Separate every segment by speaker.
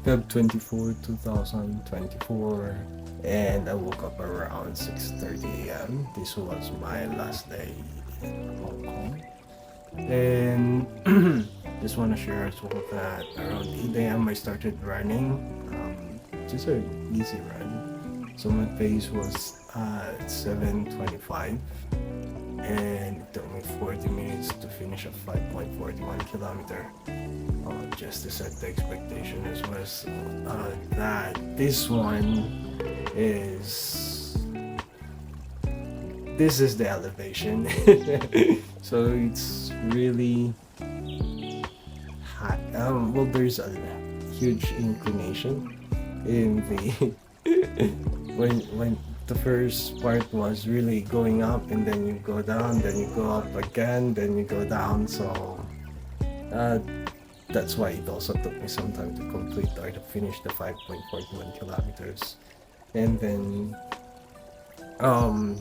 Speaker 1: Feb 24, 2024, and I woke up around 6:30 a.m. This was my last day in Hong Kong. And just want to share as well that around 8 a.m. I started running, just an easy run. So my pace was at 7:25, and it took me 40 minutes to finish a 5.41 kilometer. Just to set the expectation as was that is this is the elevation. So it's really high. Well, there's a huge inclination in the when the first part was really going up, and then you go down, then you go up again, then you go down. So uh, that's why it also took me some time to complete or to finish the 5.41 kilometers. And then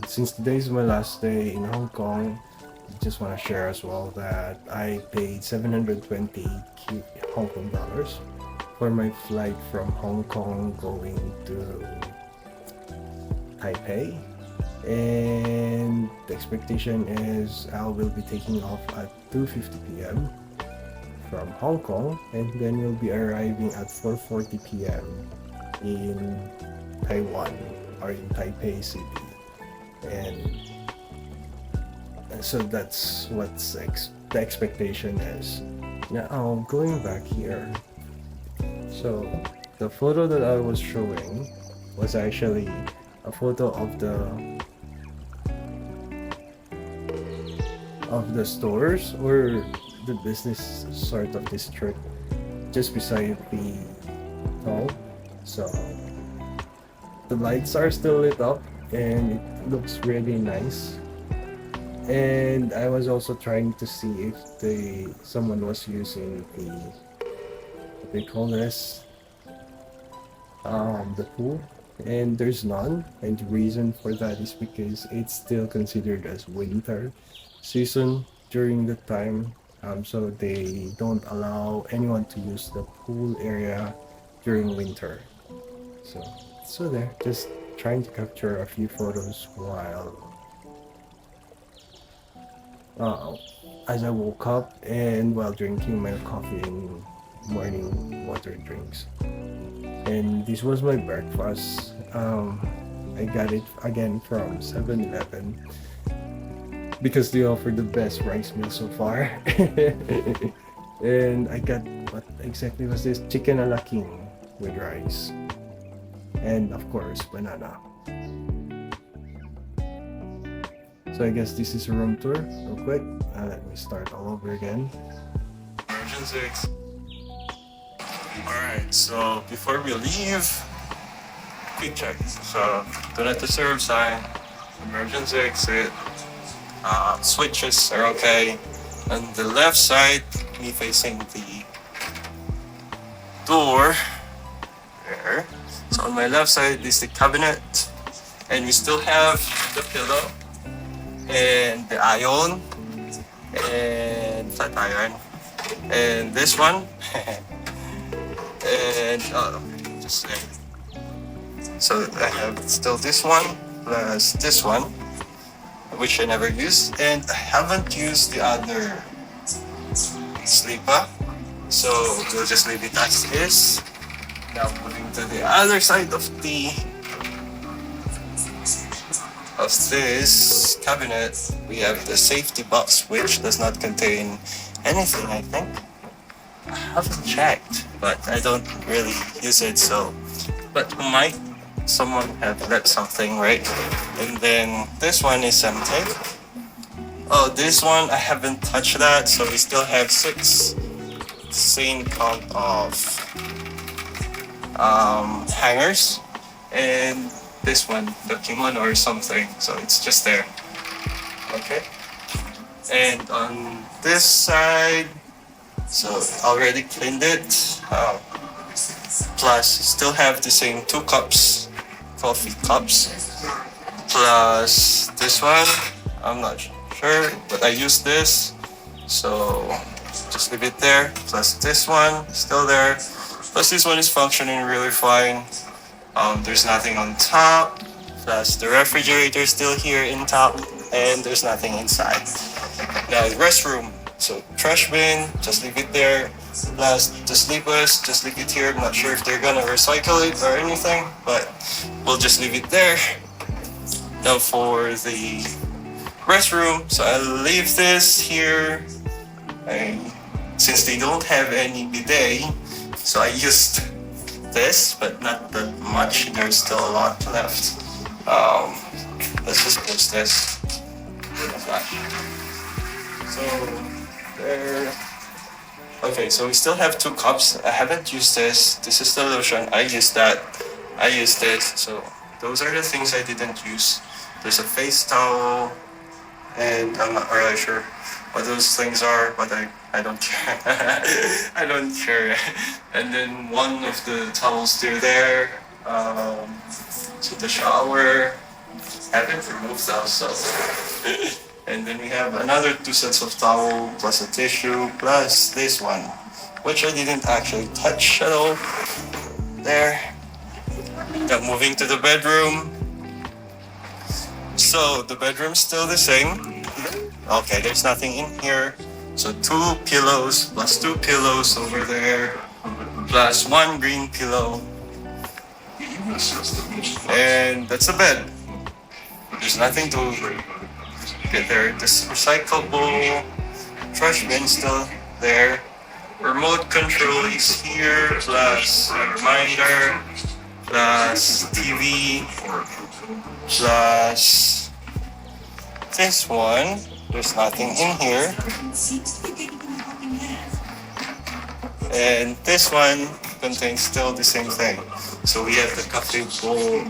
Speaker 1: since today is my last day in Hong Kong, I just want to share as well that I paid 720 Hong Kong dollars for my flight from Hong Kong going to Taipei. And the expectation is I will be taking off at 2:50 p.m. from Hong Kong, and then we'll be arriving at 4:40 p.m. in Taiwan or in Taipei City. And so that's the expectation is. Now, going back here, so the photo that I was showing was actually a photo of the stores or the business sort of district just beside the mall. So the lights are still lit up and it looks really nice. And I was also trying to see if someone was using what they call this, the pool, and there's none. And the reason for that is because it's still considered as winter season during the time. So they don't allow anyone to use the pool area during winter. So there, just trying to capture a few photos while uh, as I woke up and while drinking my coffee and morning water drinks. And this was my breakfast. I got it again from 7-Eleven because they offer the best rice meal so far. And I got, what exactly was this? Chicken a la king with rice. And of course, banana. So I guess this is a room tour real quick. Let me start all over again. Emergency exit. Alright, so before we leave, quick check. So, do not disturb sign, emergency exit, switches are okay. On the left side, me facing the door, there. So on my left side is the cabinet, and we still have the pillow, and the iron, and flat iron, and this one, and just saying. So I have still this one plus this one, which I never used, and I haven't used the other sleeper, so we'll just leave it as is. Now moving to the other side of this cabinet, we have the safety box, which does not contain anything, I think. I haven't checked, but I don't really use it, so. But might someone have left something, right? And then this one is empty. Oh, this one I haven't touched that, so we still have 6 same count of hangers, and this one, the kimono or something, so it's just there. Okay. And on this side, so already cleaned it. Plus, still have the same 2 cups, coffee cups. Plus this one, I'm not sure, but I use this, so just leave it there. Plus this one, still there. Plus this one is functioning really fine. There's nothing on top. Plus the refrigerator is still here in top, and there's nothing inside. Now the restroom. So trash bin, just leave it there. Plus the sleepers, just leave it here. I'm not sure if they're gonna recycle it or anything, but we'll just leave it there. Now for the restroom, so I'll leave this here. Since they don't have any bidet, so I used this, but not that much. There's still a lot left. Let's just close this. So there. Okay, so we still have 2 cups. I haven't used this. This is the lotion. I used that. I used this. So those are the things I didn't use. There's a face towel, and I'm not really sure what those things are, but I don't care. I don't care. And then one of the towels still there. So the shower. I haven't removed those, so. And then we have another 2 sets of towel plus a tissue plus this one, which I didn't actually touch at all. There. Now moving to the bedroom. So the bedroom's still the same. Okay, there's nothing in here. So 2 pillows plus 2 pillows over there plus 1 green pillow. And that's a bed. There's nothing to get there. This recyclable trash bin still there. Remote control is here, plus a reminder, plus TV, plus this one. There's nothing in here. And this one contains still the same thing. So we have the cafe bowl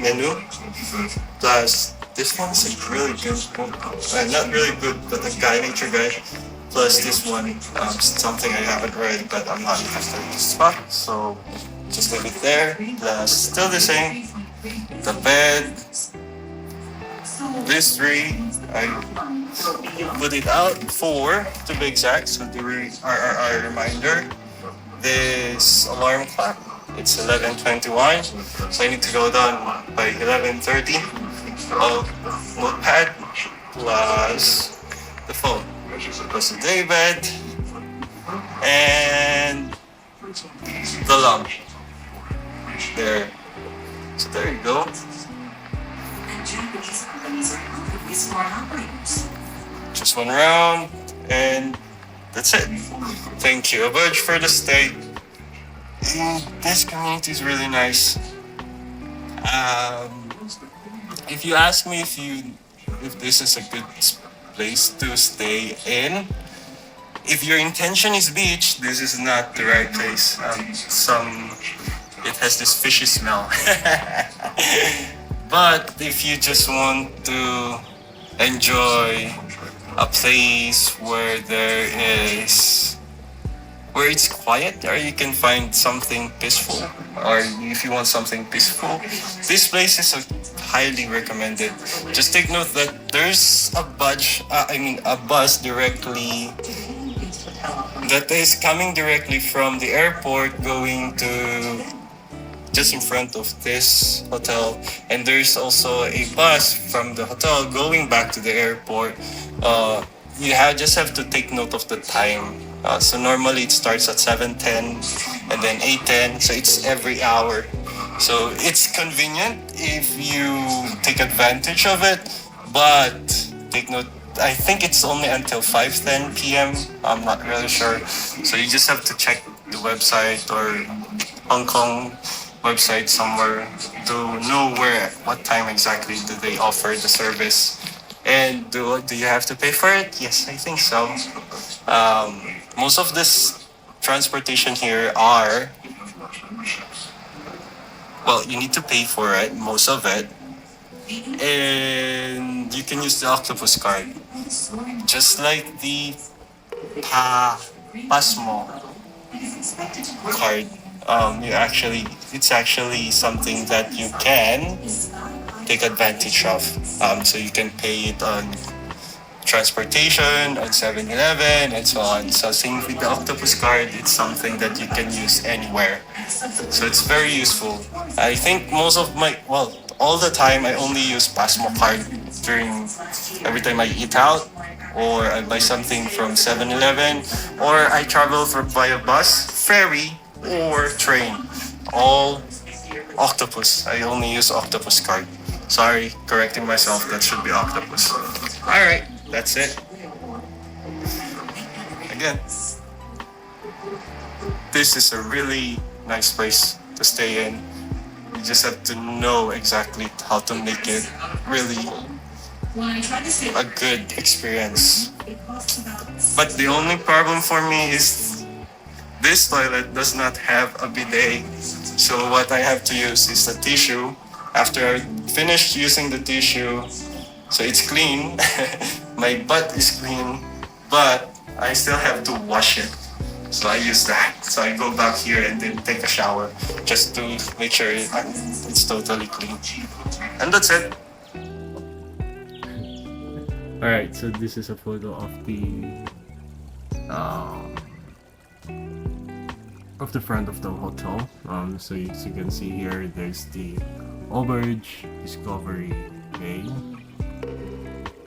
Speaker 1: menu, plus this one's a really good book. Not really good, but the Guy Nature Guide. Plus this one, something I haven't read, but I'm not interested in this spot, so just leave it there. Plus still the same. The bed. This 3, I put it out 4 to be exact, so the RRR reminder. This alarm clock, it's 11:21, so I need to go down by 11:30. Notepad plus the phone, plus the day bed, and the lamp. There. So there you go. Just 1 round, and that's it. Thank you, Abaj, for the stay. And this community is really nice. If you ask me if this is a good place to stay in, if your intention is beach, this is not the right place. It has this fishy smell. But if you just want to enjoy a place where it's quiet, or you can find something peaceful, or if you want something peaceful, this place is highly recommended. Just take note that there's a bus directly that is coming directly from the airport going to just in front of this hotel, and there's also a bus from the hotel going back to the airport. Just have to take note of the time. So normally it starts at 7:10 and then 8:10, so it's every hour. So it's convenient if you take advantage of it, but take note, I think it's only until 5:10 p.m. I'm not really sure. So you just have to check the website or Hong Kong website somewhere to know what time exactly do they offer the service. And do you have to pay for it? Yes, I think so. Most of this transportation here you need to pay for it, most of it. And you can use the octopus card. Just like the Pasmo card. It's actually something that you can take advantage of. So you can pay it on transportation on 7-Eleven and so on. So same with the octopus card, it's something that you can use anywhere. So it's very useful. I think most of my, well, all the time I only use Pasmo card during every time I eat out or I buy something from 7-Eleven or I travel for via bus, ferry, or train. All octopus. I only use octopus card. Sorry, correcting myself. That should be octopus. All right, that's it. Again, this is a really nice place to stay in. You just have to know exactly how to make it really a good experience. But the only problem for me is this toilet does not have a bidet. So what I have to use is the tissue. After I finish using the tissue, so it's clean, my butt is clean, but I still have to wash it. So I use that. So I go back here and then take a shower just to make sure it's totally clean. And that's it. Alright, so this is a photo of the front of the hotel. So as you can see here, there's the Auberge Discovery Bay,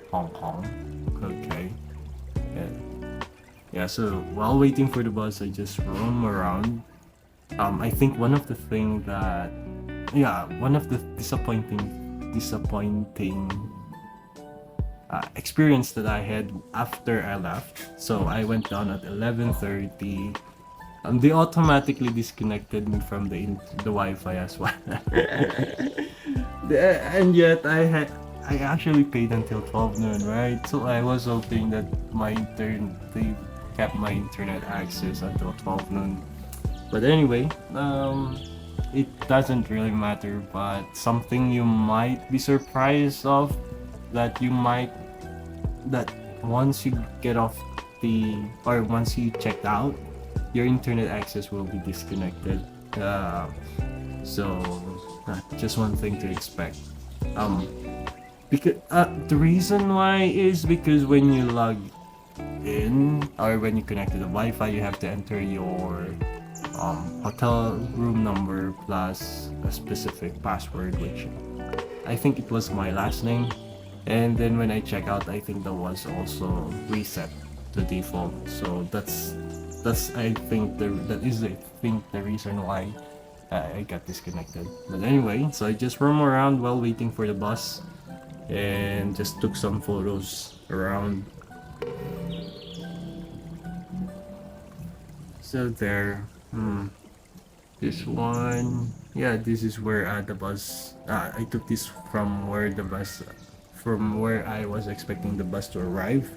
Speaker 1: Hong Kong. Okay. Yeah, so while waiting for the bus, I just roam around. I think one of the disappointing experience that I had after I left. So I went down at 11:30. They automatically disconnected me from the Wi-Fi as well. And yet I actually paid until 12 noon, right? So I was hoping that they kept my internet access until 12 noon. But anyway, it doesn't really matter. But something you might be surprised of that once you get off once you checked out, your internet access will be disconnected. So just one thing to expect. Because the reason why is because when you log in or when you connect to the Wi-Fi, you have to enter your hotel room number plus a specific password, which I think it was my last name. And then when I check out, I think that was also reset to default. So that's I think the reason why I got disconnected. But anyway, so I just roam around while waiting for the bus and just took some photos around. So there, this one, yeah, this is where the bus. I took this from where I was expecting the bus to arrive.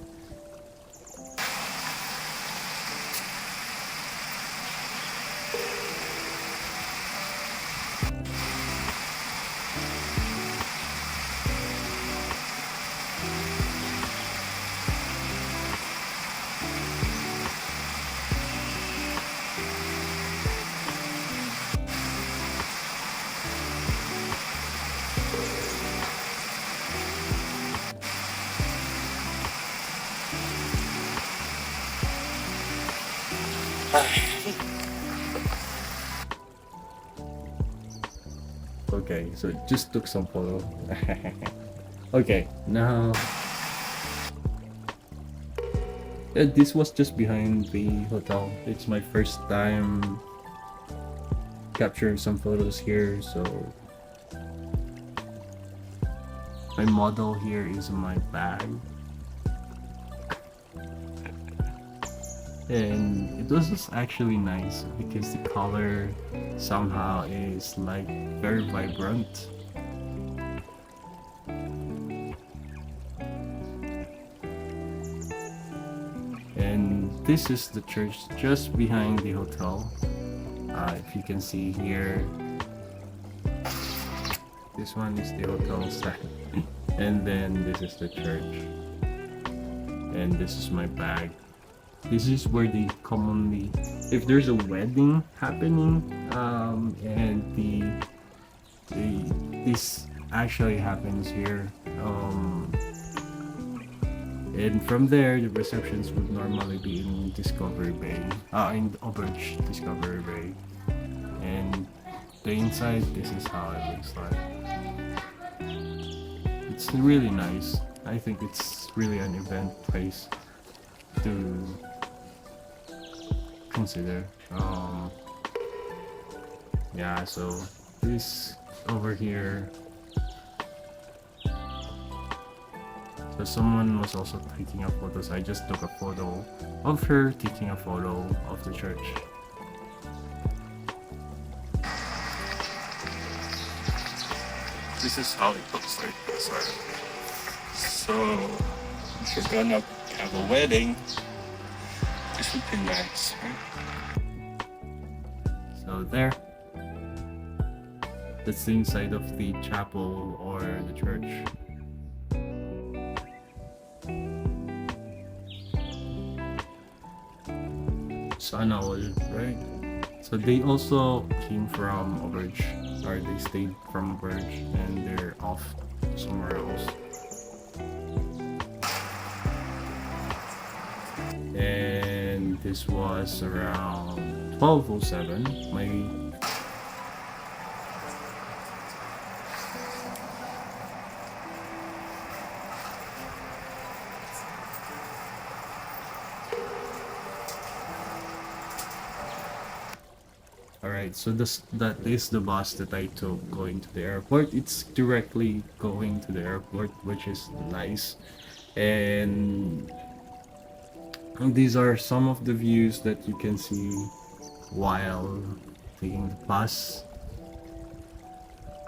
Speaker 1: Okay, so just took some photo. Okay, now this was just behind the hotel. It's my first time capturing some photos here, so my model here is my bag. And it was just actually nice because the color somehow is like very vibrant. And this is the church just behind the hotel. If you can see here, this one is the hotel side, and then this is the church, and this is my bag. This is where they commonly, if there's a wedding happening, and this actually happens here. And from there, the receptions would normally be in Discovery Bay, in Auberge Discovery Bay. And the inside, this is how it looks like. It's really nice. I think it's really an event place to consider. Yeah, so this over here. So someone was also taking a photo, so I just took a photo of her taking a photo of the church. This is how it looks like inside. So if you're gonna have a wedding, this would be nice, right? So there. That's the inside of the chapel or the church. Sana all, right? So they also came from Auberge, or they stayed from Auberge and they're off somewhere else. And this was around 12:07. My Alright, so that is the bus that I took going to the airport. It's directly going to the airport, which is nice. And these are some of the views that you can see while taking the bus.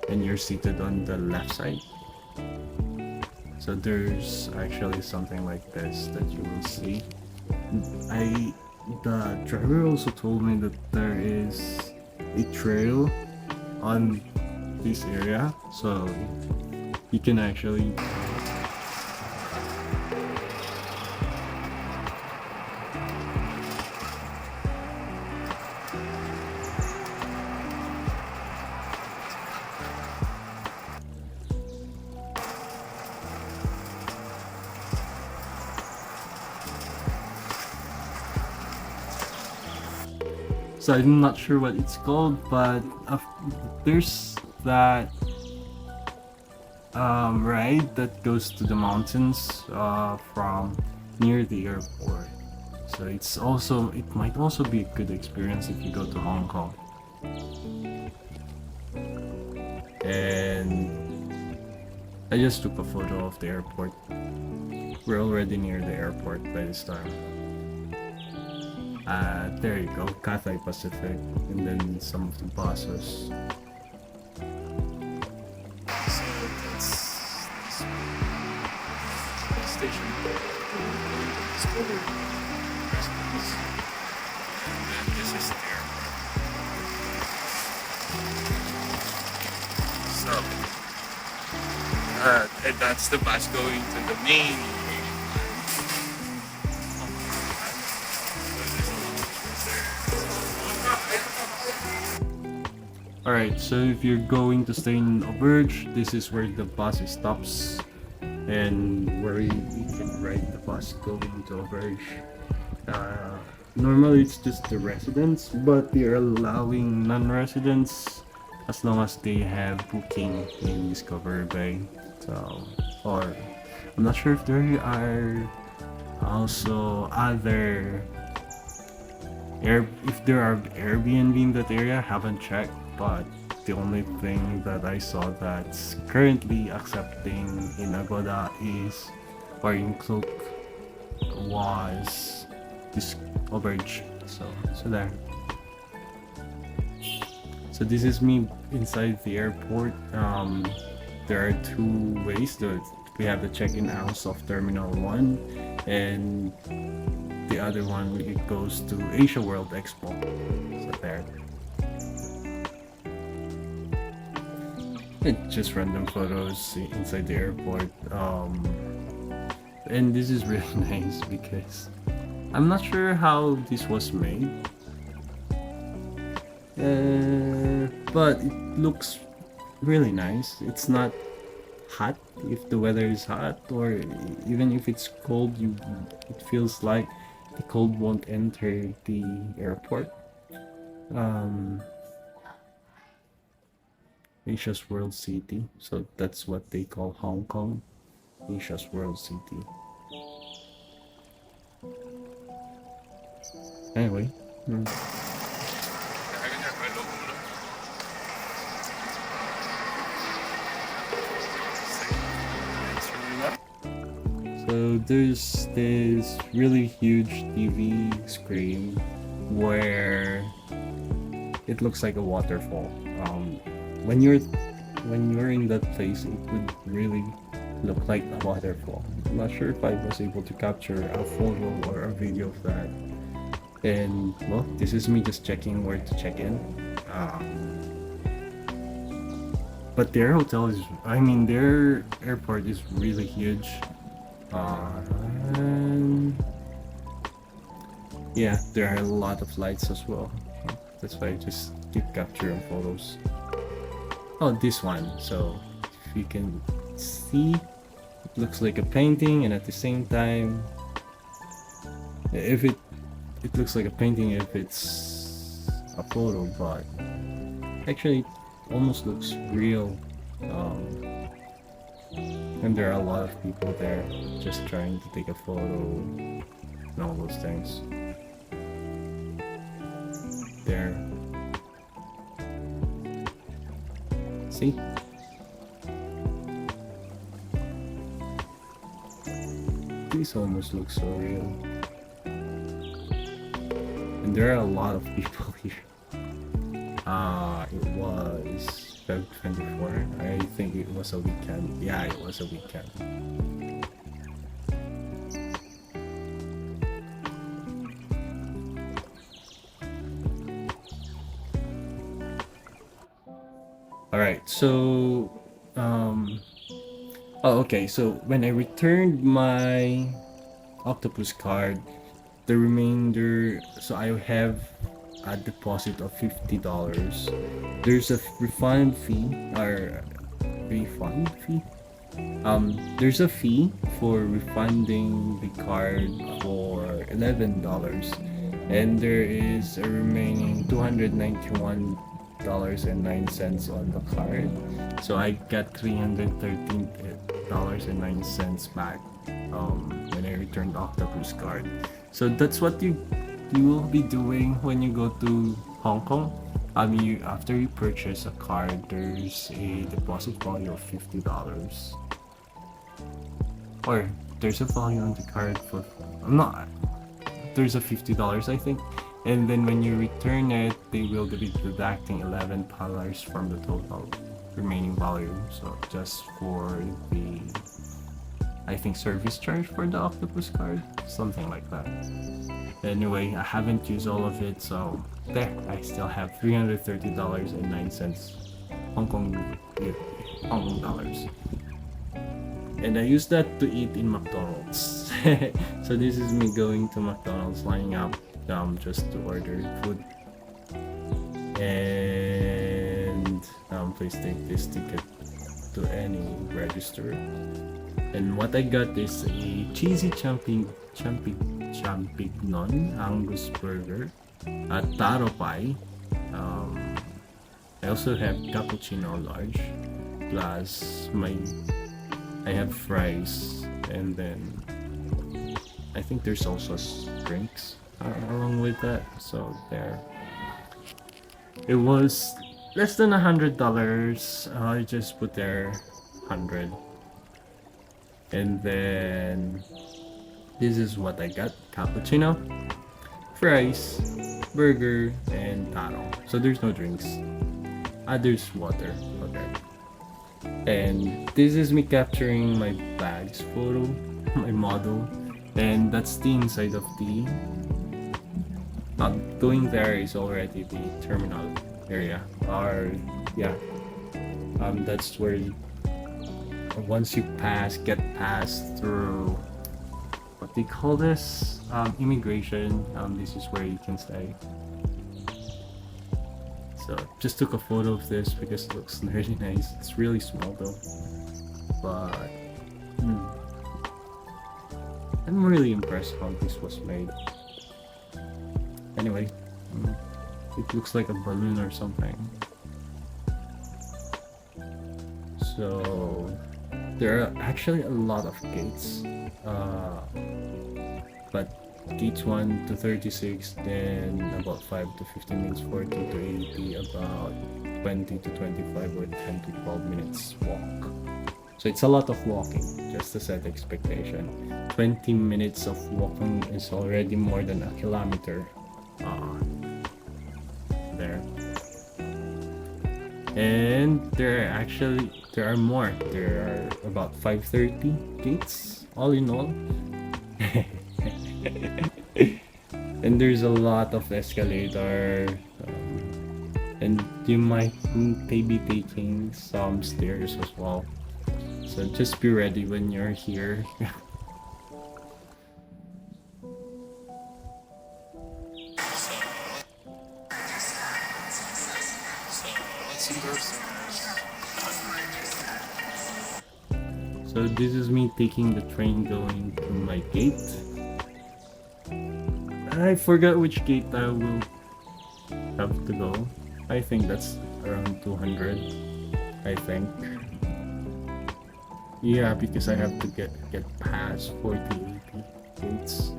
Speaker 1: And you're seated on the left side. So there's actually something like this that you will see. The driver also told me that there is a trail on this area, so you can actually so I'm not sure what it's called, but there's that ride that goes to the mountains from near the airport. So it might also be a good experience if you go to Hong Kong. And I just took a photo of the airport. We're already near the airport by this time. There you go, Cathay Pacific, and then some of the buses. So that's this station. Discovery residence. And this is the airport. So, and that's the bus going to the main. Alright, so if you're going to stay in Auberge, this is where the bus stops and where you can ride the bus going to Auberge. Normally it's just the residents, but they are allowing non-residents as long as they have booking in Discovery Bay. So, or I'm not sure if there are also other if there are Airbnb in that area, haven't checked. But the only thing that I saw that's currently accepting in Agoda is, or in Cloak, was this Auberge. So there. So this is me inside the airport. There are two ways. We have the check-in house of Terminal 1, and the other one it goes to Asia World Expo. So there. Just random photos inside the airport. And this is really nice because I'm not sure how this was made, but it looks really nice. It's not hot, if the weather is hot, or even if it's cold, it feels like the cold won't enter the airport. um Asia's World City, so that's what they call Hong Kong, Asia's World City. Anyway, so there's this really huge TV screen where it looks like a waterfall. When you're in that place, it would really look like a waterfall. I'm not sure if I was able to capture a photo or a video of that. And well, this is me just checking where to check in. But their hotel is, I mean, their airport is really huge. And yeah, there are a lot of lights as well. That's why I just keep capturing photos. Oh, this one. So if you can see, it looks like a painting, and at the same time, if it looks like a painting if it's a photo, but actually it almost looks real. And there are a lot of people there just trying to take a photo and all those things. There. See? This almost looks so real. And there are a lot of people here. It was Feb 24. I think it was a weekend. Yeah, it was a weekend. Alright, so okay, so when I returned my octopus card, the remainder, so I have a deposit of $50. There's a refund fee or refund fee. There's a fee for refunding the card for $11, and there is a remaining $291.09 on the card. So I got $313.09 back when I returned the octopus card. So that's what you will be doing when you go to Hong Kong. After you purchase a card, there's a deposit value of $50, or there's a value on the card for there's a $50, I think, and then when you return it, they will be deducting $11 from the total remaining value. So just for the, I think, service charge for the octopus card, something like that. Anyway, I haven't used all of it, so there, I still have $330.09 Hong Kong dollars. And I use that to eat in McDonald's. So this is me going to McDonald's, lining up just to order food. And please take this ticket to any register. And what I got is a cheesy champignon Angus burger, a taro pie. I also have cappuccino large, plus I have fries, and then I think there's also drinks along with that. So there. It was less than $100. I just put there 100. And then this is what I got: cappuccino, fries, burger, and taro. So there's no drinks. There's water. Okay. And this is me capturing my bag's photo, my model, and that's the inside of the. Going there is already the terminal area, or yeah, that's where once you get past through what they call this, immigration. This is where you can stay. So just took a photo of this because it looks really nice. It's really small though, but I'm really impressed how this was made. Anyway, it looks like a balloon or something. So there are actually a lot of gates, but gates 1 to 36, then about 5 to 15 minutes, 40 to 80, about 20 to 25, or 10 to 12 minutes walk. So it's a lot of walking, just to set expectation. 20 minutes of walking is already more than a kilometer. There. And there are more. There are about 530 gates, all in all. And there's a lot of escalator, and you might be taking some stairs as well. So just be ready when you're here. So this is me taking the train going to my gate. I forgot which gate I will have to go. I think that's around 200. I think. Yeah, because I have to get past 40, 80 gates.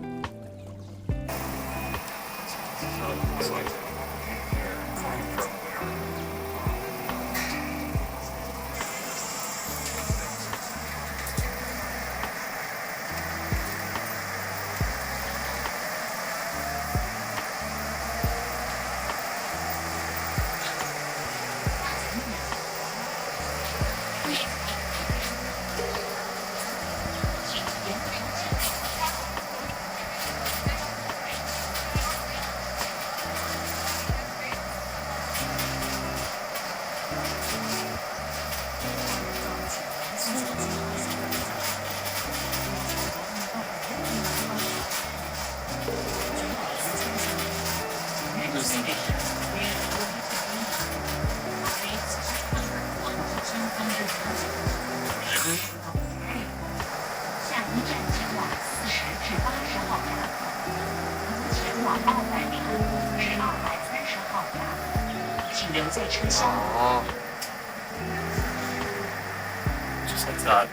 Speaker 1: Just like that.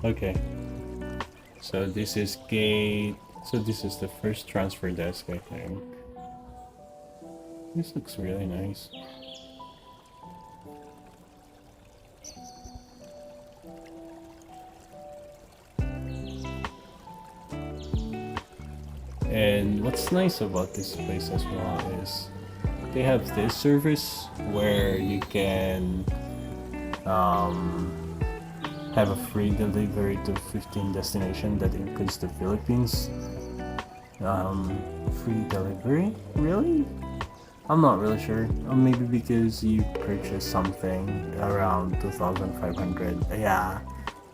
Speaker 1: Okay. So this is gate. So this is the first transfer desk, I think. This looks really nice. And what's nice about this place as well is they have this service where you can have a free delivery to 15 destinations. That includes the Philippines. Free delivery? Really? I'm not really sure. Or maybe because you purchase something around 2,500. Yeah,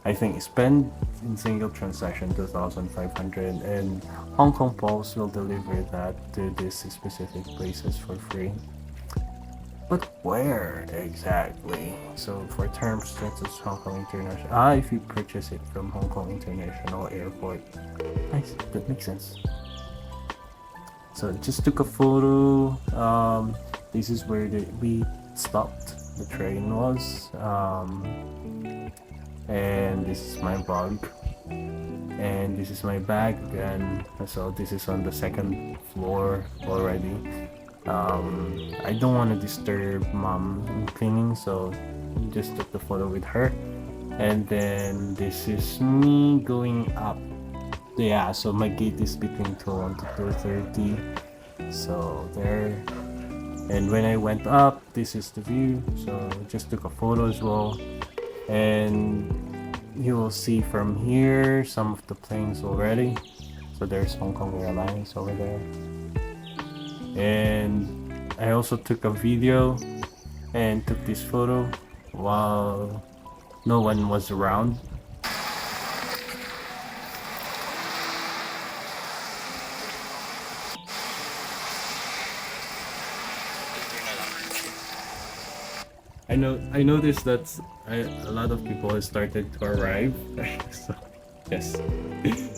Speaker 1: I think spend in single transaction 2,500, and Hong Kong Post will deliver that to these specific places for free. But where exactly? So for terms such as Hong Kong International, if you purchase it from Hong Kong International Airport. Nice, that makes sense. So just took a photo. This is where we stopped. The train was. And this is my bag. And this is my bag again. So this is on the second floor already. I don't want to disturb mom in cleaning, so just took the photo with her. And then this is me going up. Yeah, so my gate is between 2:01 to 2:30. So there. And when I went up, this is the view. So just took a photo as well. And you will see from here some of the planes already. So there's Hong Kong Airlines over there. And I also took a video and took this photo while no one was around. I noticed that a lot of people have started to arrive. So yes,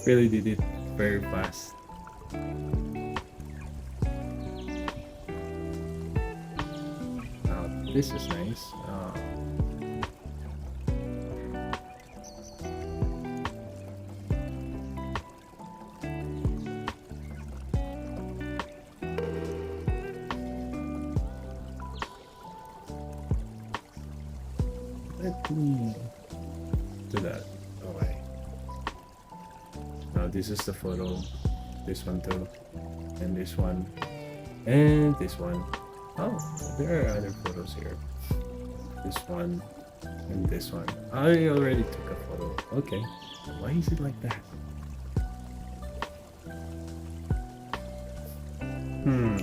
Speaker 1: really did it very fast. This is nice. Let me do that. Okay. Now this is the photo. This one too, and this one, and this one. Oh, there are other photos here. This one and this one. I already took a photo. Okay. Why is it like that?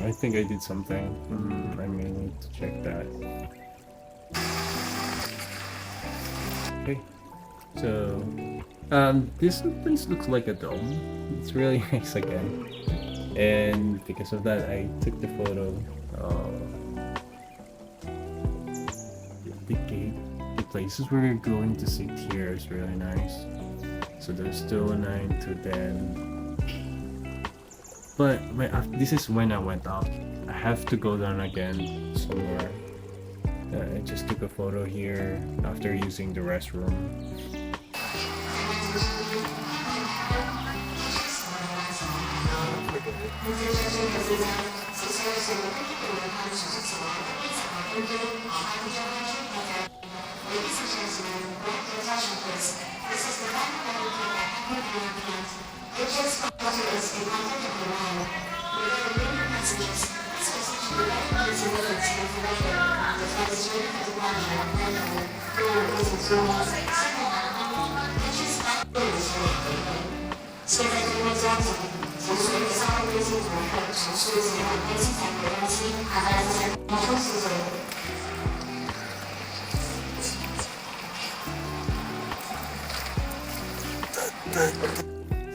Speaker 1: I think I did something. I may need to check that. Okay. So, this place looks like a dome. It's really nice again. And because of that, I took the photo. The gate, the places we're going to sit here is really nice. So there's 209 to 10. But this is when I went up. I have to go down again somewhere. I just took a photo here after using the restroom.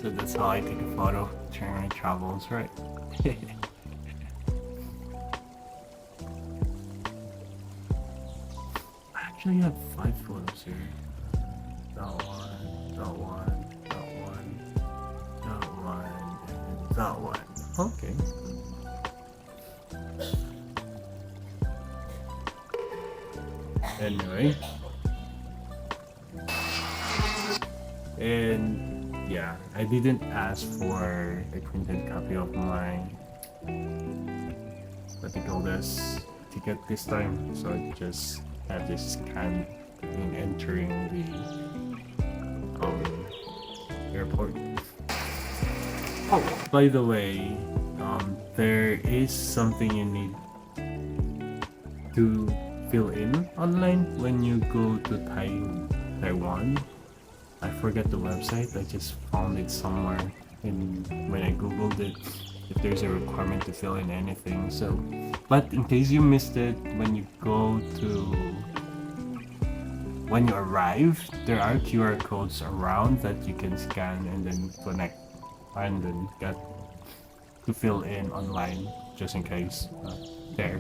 Speaker 1: So that's how I take a photo during my travels, right? I actually have 5 photos here. That one, that one, that one, that one, and that one. Okay. Anyway. And yeah, I didn't ask for a printed copy of my, what do you call this, ticket this time. So I just have this scan in entering the airport. Oh, by the way, there is something you need to fill in online when you go to Taiwan. I forget the website. I just found it somewhere when I googled it, if there's a requirement to fill in anything. So, but in case you missed it, when you arrive, there are QR codes around that you can scan and then connect and then get to fill in online, just in case. There.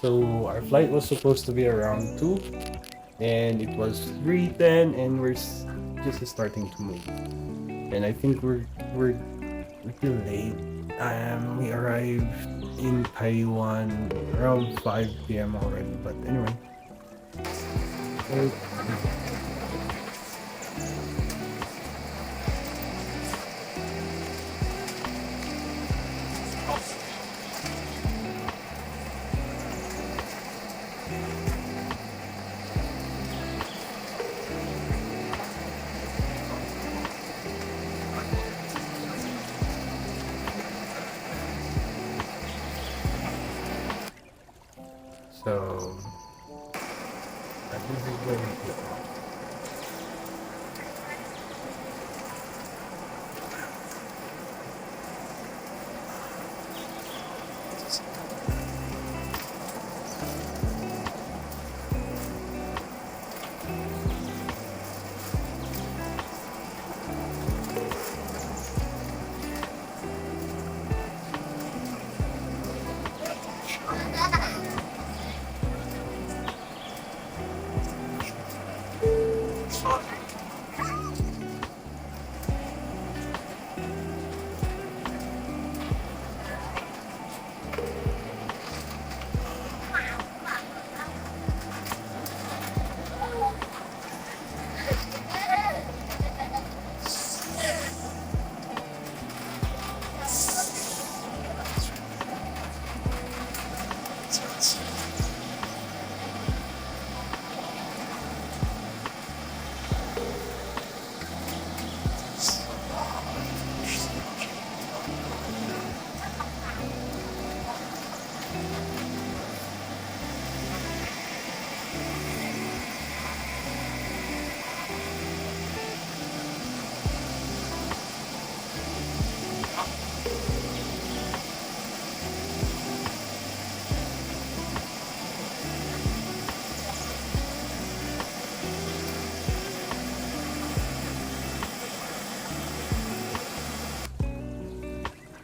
Speaker 1: So our flight was supposed to be around 2, and it was 3:10, and we're just starting to move. And I think we're delayed. We arrived in Taiwan around 5 p.m. already. But anyway, so I think we're going to.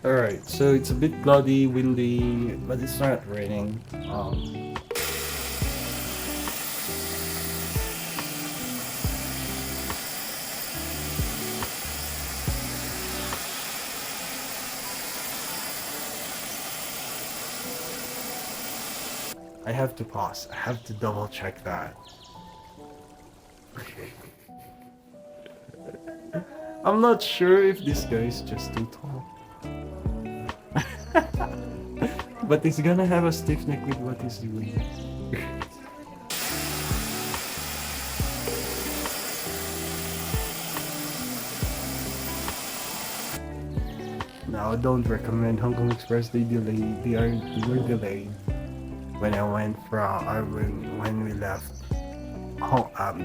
Speaker 1: Alright, so it's a bit cloudy, windy, but it's not raining. I have to pause. I have to double check that. I'm not sure if this guy is just too tall. But he's gonna have a stiff neck with what he's doing. Now, I don't recommend Hong Kong Express. They were delayed when I went from or when we left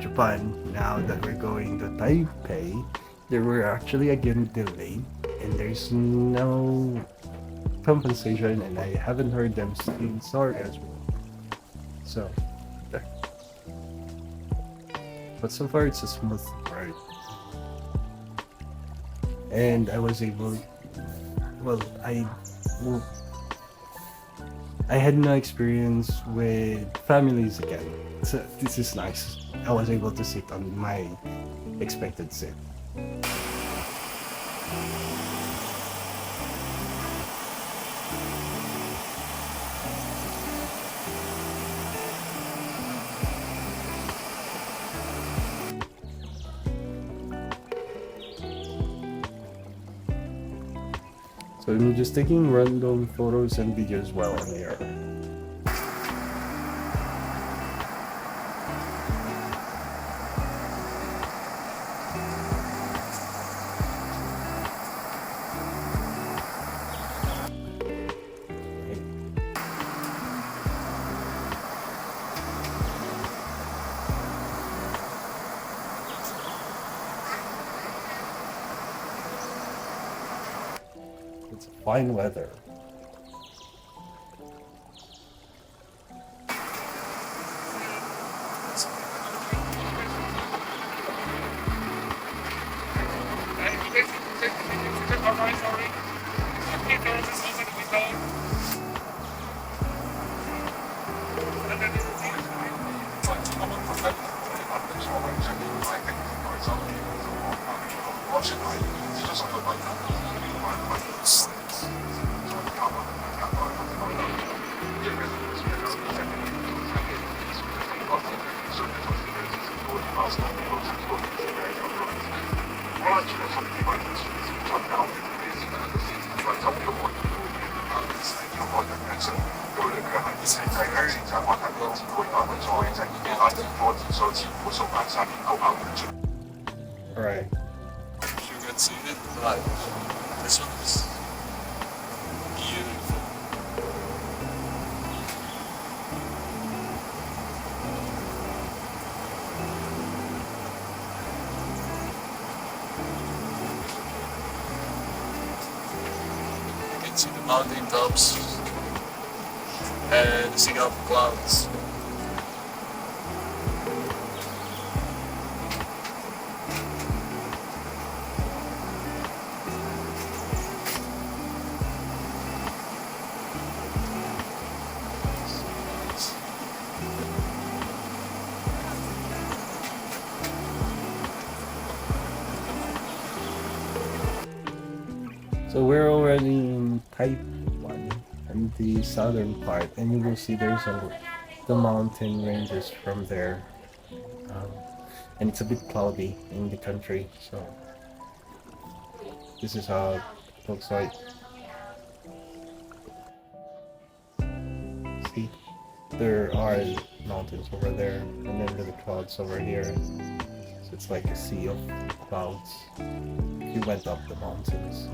Speaker 1: Japan. Now that we're going to Taipei, they were actually again delayed, and there's no compensation, and I haven't heard them saying sorry as well. So, there. But so far it's a smooth ride, and I was able. Well, well, I had no experience with families again, so this is nice. I was able to sit on my expected seat. So I'm just taking random photos and videos while I'm here. It's fine weather. Right.
Speaker 2: If you can see it live, this one is beautiful. You can see the mountain tops and the Singapore clouds.
Speaker 1: So we're already in Taipei, and the southern part, and you will see the mountain ranges from there, um, and it's a bit cloudy in the country. So this is how it looks like. See, there are mountains over there, and then there are the clouds over here. So it's like a sea of clouds. If you went up the mountains.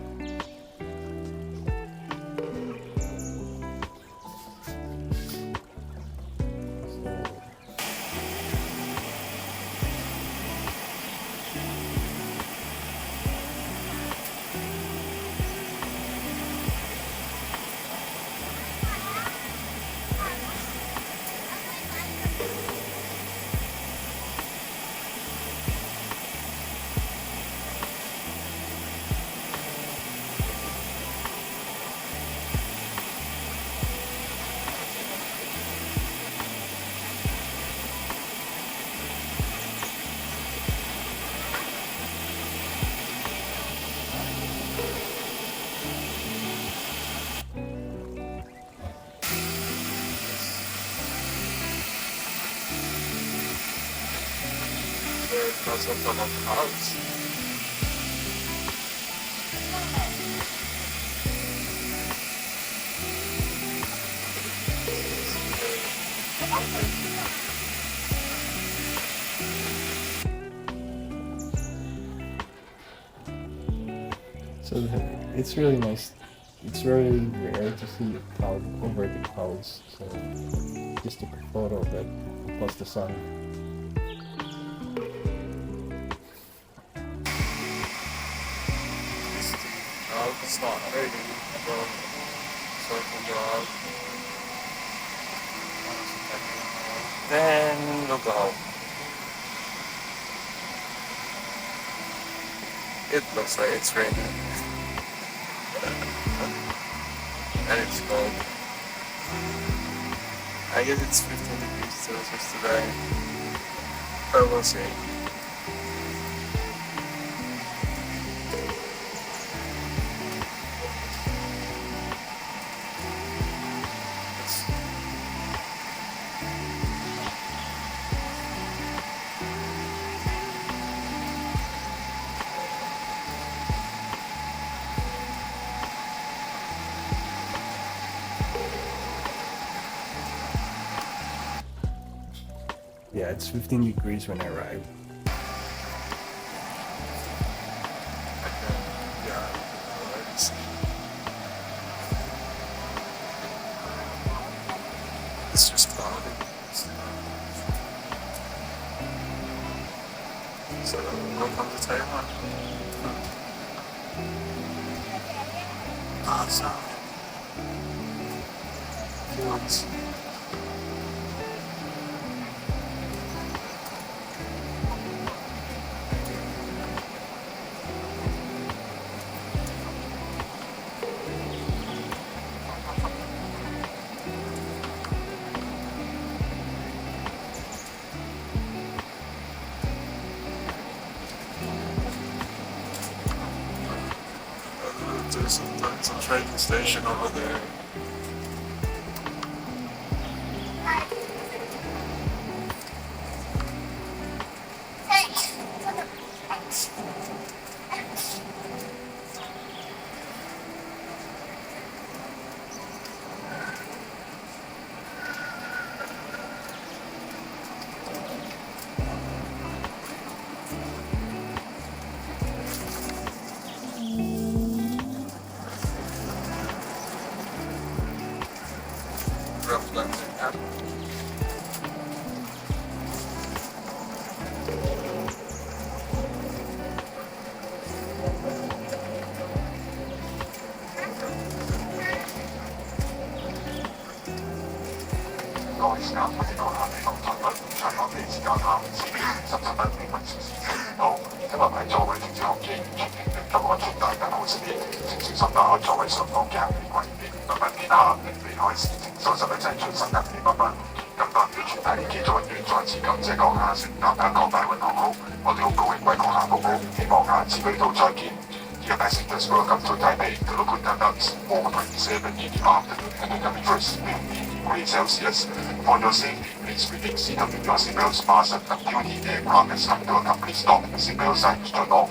Speaker 2: Because of the clouds.
Speaker 1: So it's really nice. It's very rare to see a cloud over the clouds. So just took a photo of it plus the sun.
Speaker 2: It's not raining, but circle out. Then look out. It looks like it's raining. And it's cold. I guess it's 15 degrees Celsius today. But we'll see.
Speaker 1: Yeah, it's 15 degrees when I arrived.
Speaker 2: It's just cloudy. So welcome to Taiwan. Awesome. Fields. There's a train station over there. Welcome to Taipei, the local time is 4:27 in the afternoon and the 31st degrees Celsius. For your safety, please remain seated with your seatbelts fastened until the aircraft has come to a complete stop. Seatbelt sign is turned off.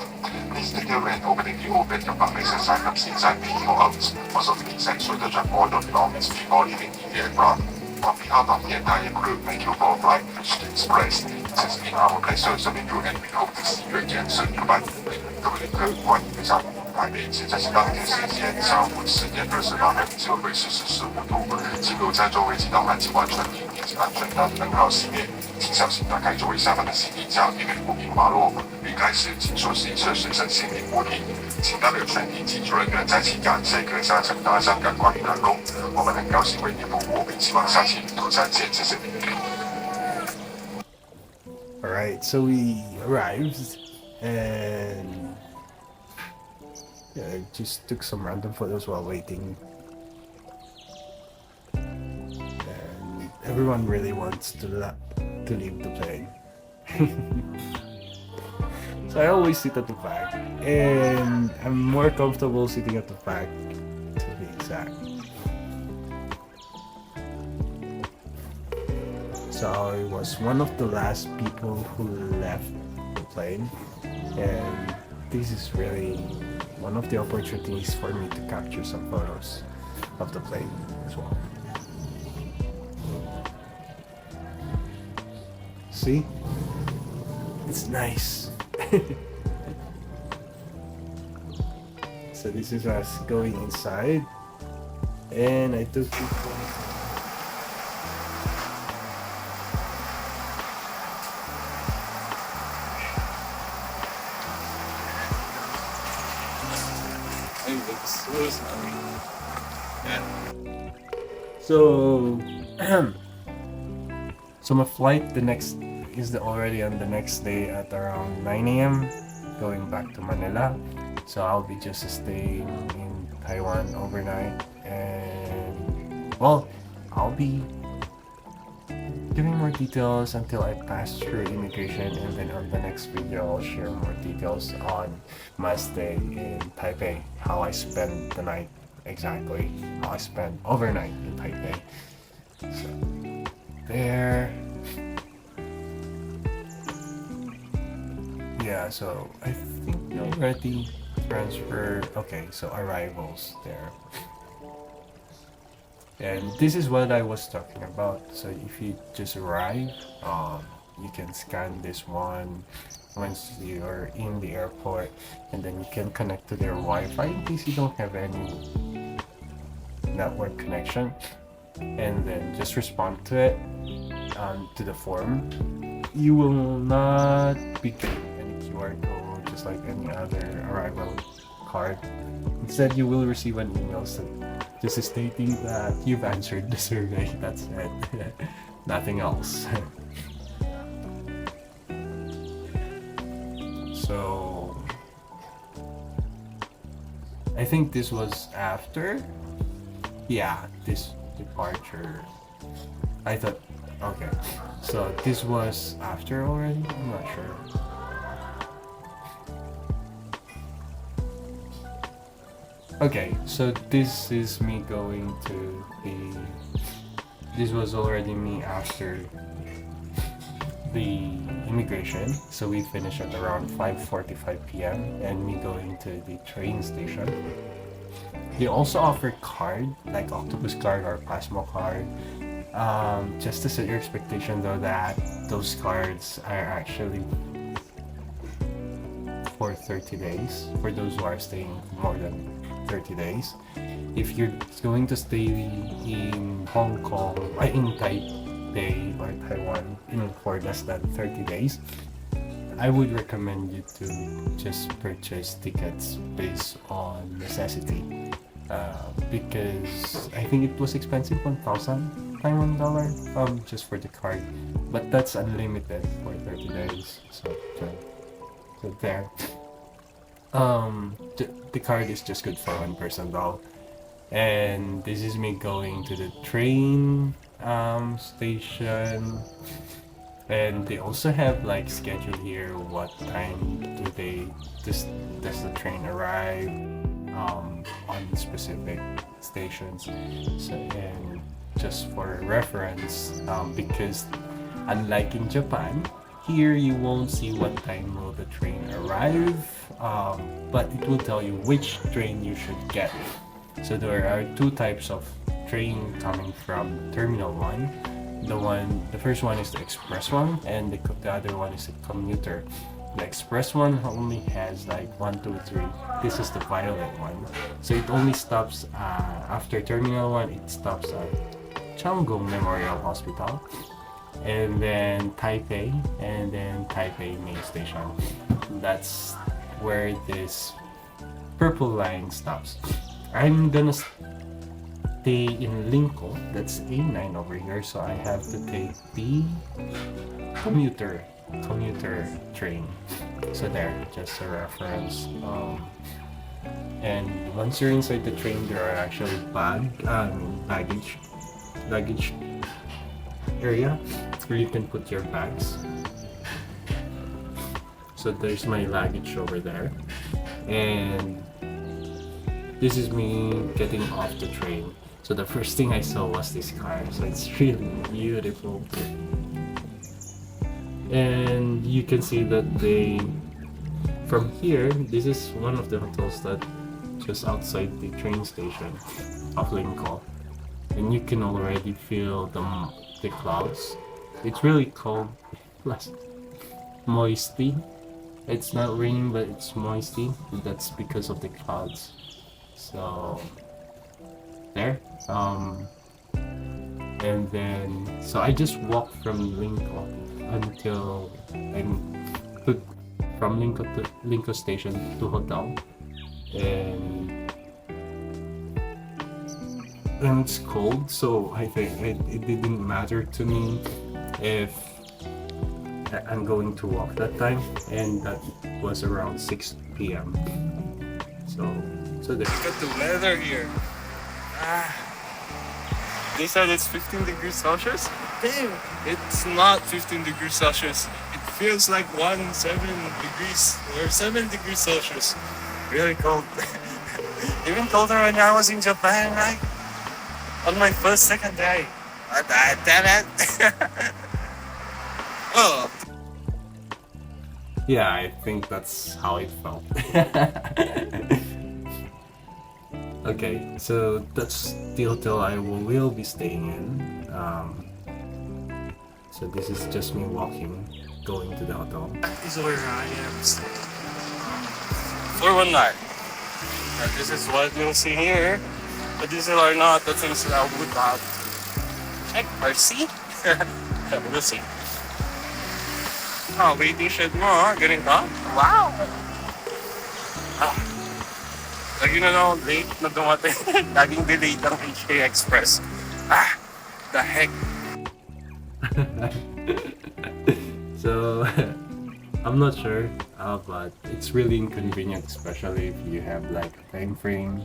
Speaker 2: Please take care when opening the open your permission sign up inside the out. Also, please ensure the transport of belongings before leaving the aircraft. On behalf of the entire crew, thank you for flying Fishing Express. It has been our pleasure serving you and we hope to see you again soon. Goodbye. 各位客欢迎上台北，现在是当地时间下午10:28，机会是45度，请留在座位及导览及完全离地及安全带灯号熄灭，请小心打开座位下方的行李架，避免不明滑落。离开时请收拾一切随身行李物品，请代表全体机组人员再次感谢各下乘搭香港管理员工，我们很高兴为你服务，并希望下期旅途再见，谢谢你。
Speaker 1: Alright, so we arrived and yeah, I just took some random photos while waiting. And everyone really wants to leave the plane. So I always sit at the back, and I'm more comfortable sitting at the back, to be exact. So I was one of the last people who left the plane, and this is really one of the opportunities for me to capture some photos of the plane as well. See? It's nice. So this is us going inside, and I took people. So, so my flight already on the next day at around 9 a.m. going back to Manila. So I'll be just staying in Taiwan overnight, and well, I'll be giving more details until I pass through immigration, and then on the next video I'll share more details on my stay in Taipei, how I spent the night exactly, how I spent overnight in Taipei. So there. Yeah, so I think we already transferred. Okay, so arrivals there. And this is what I was talking about. So if you just arrive, you can scan this one once you're in the airport, and then you can connect to their Wi-Fi in case you don't have any network connection, and then just respond to it, to the form. You will not be getting any QR code just like any other arrival card. Instead, you will receive an email just stating that you've answered the survey. That's it. Nothing else. So I think this was after. Yeah, this departure. I thought, okay, so this was after already? I'm not sure. Okay, so this is me going to this was already me after the immigration. So we finished at around 5:45 p.m. and me going to the train station. They also offer card, like Octopus card or Pasmo card. Just to set your expectation though that those cards are actually for 30 days, for those who are staying more than 30 days. If you're going to stay in Hong Kong, in Taipei or Taiwan for less than 30 days, I would recommend you to just purchase tickets based on necessity. Because I think it was expensive, 1,000 Taiwan dollar, just for the card. But that's unlimited for 30 days. So there. The card is just good for one person though. And this is me going to the train station. And they also have like schedule here what time does the train arrive on specific stations. So and just for reference, because unlike in Japan, here you won't see what time will the train arrive, but it will tell you which train you should get. So there are two types of train coming from Terminal 1. The first one is the express one, and the other one is the commuter. The express one only has like 1, 2, 3. This is the violet one. So it only stops after Terminal 1. It stops at Changgung Memorial Hospital, and then Taipei, and then Taipei main station. That's where this purple line stops. I'm gonna stay in Linko, that's A9 over here, so I have to take the commuter train. So there, just a reference. And once you're inside the train, there are actually baggage area where you can put your bags. So there's my luggage over there, and this is me getting off the train. So the first thing I saw was this car. So it's really beautiful. And you can see that from here, this is one of the hotels that just outside the train station of Linko. And you can already feel the clouds. It's really cold, plus moisty. It's not raining, but it's moisty. That's because of the clouds. So there. And then so I just walked from Linko until from Linko station to hotel, and it's cold, so I think it didn't matter to me if I'm going to walk that time, and that was around 6 p.m. So there.
Speaker 3: Look at the weather here. They said it's 15 degrees Celsius. Damn, it's not 15 degrees Celsius. It feels like 7 degrees or 7 degrees Celsius. Really cold. Even colder when I was in Japan, right? On my second day. Damn it. Oh.
Speaker 1: Yeah, I think that's how it felt. Okay, so that's the hotel I will be staying in. So this is just me walking, going to the hotel.
Speaker 3: That is where I am staying. 419. And this is what you'll see here. But these are not the things that I would have to check or see. We'll see. Oh, waiting shed mo, ganito. Wow! Lagi na lang late na dumating. Laging delayed ang HK Express. The heck?
Speaker 1: So, I'm not sure, but it's really inconvenient, especially if you have like a time frame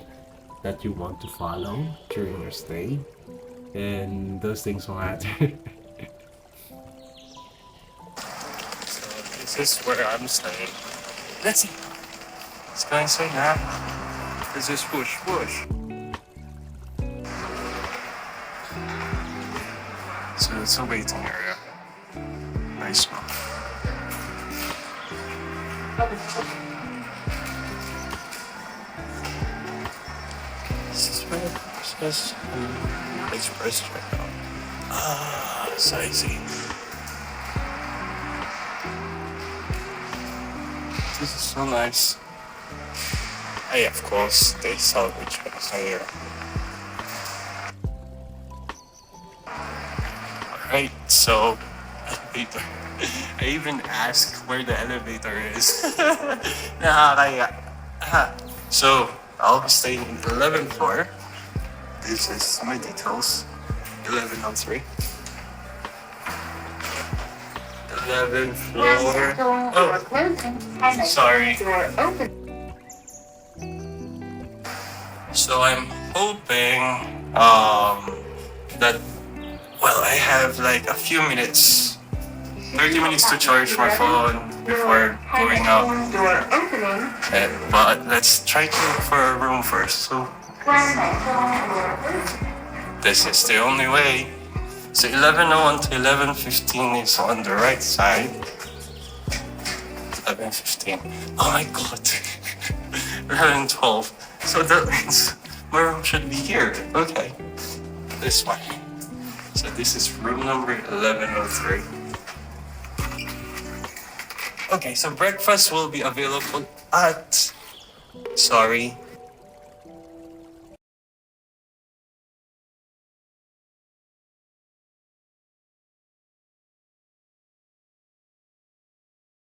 Speaker 1: that you want to follow during your stay, and those things will matter.
Speaker 3: So this is where I'm staying. Let's see. It's going so now. Let's just push. So it's a waiting area. Nice one. This is where it says express checkout. So easy. This is so nice. Hey, of course, they sell the checks here. Alright, so elevator. I even asked where the elevator is. Nakakaya. So, I'll be staying in the 11th floor. This is my details. 1103. 11th floor. Oh, sorry. So I'm hoping that, well, I have like a few minutes, 30 minutes to charge my phone before going out. But let's try to look for a room first. So this is the only way. So 11:01 to 11:15 is on the right side. 11:15. Oh my god. 11:12. So that means my room should be here. Okay. This one. So this is room number 1103. Okay, so breakfast will be available at, sorry,